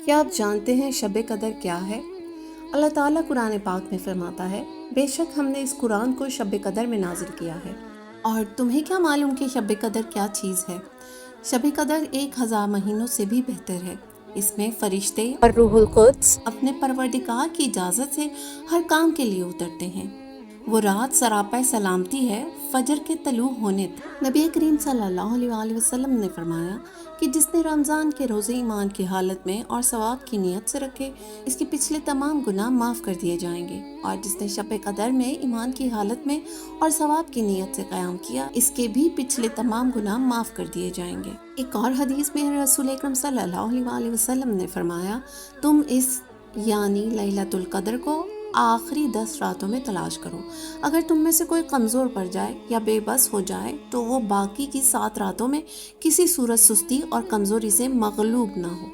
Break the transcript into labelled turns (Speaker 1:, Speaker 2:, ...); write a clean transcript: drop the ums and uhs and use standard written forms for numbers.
Speaker 1: क्या आप जानते हैं शब कदर क्या है? अल्लाह ताला कुरान पाक में फरमाता है, बेशक हमने इस कुरान को शब कदर में नाजिल किया है। और तुम्हें क्या मालूम कि शब कदर क्या चीज़ है? शब कदर 1000 महीनों से भी बेहतर है। इसमें फरिश्ते और रूहुल कुद्स अपने परवरदिगार की इजाज़त से हर काम के लिए उतरते हैं। वो रात सरापा सलामती है फजर के तलू होने तक। नबी करीम सल्लल्लाहु अलैहि वसल्लम ने फरमाया कि जिसने रमज़ान के रोज़े ईमान की हालत में और सवाब की नीयत से रखे, इसके पिछले तमाम गुनाह माफ़ कर दिए जाएंगे। और जिसने शब कदर में ईमान की हालत में और सवाब की नीयत से क़याम किया, इसके भी पिछले तमाम गुनाह माफ़ कर दिए जाएंगे। एक और हदीस में रसूल अकरम सल्लल्लाहु अलैहि वसल्लम ने फरमाया, तुम इस यानी लैलतुल कद्र को आखिरी 10 रातों में तलाश करो। अगर तुम में से कोई कमज़ोर पड़ जाए या बेबस हो जाए तो वो बाकी की 7 रातों में किसी सूरत सुस्ती और कमज़ोरी से मगलूब ना हो।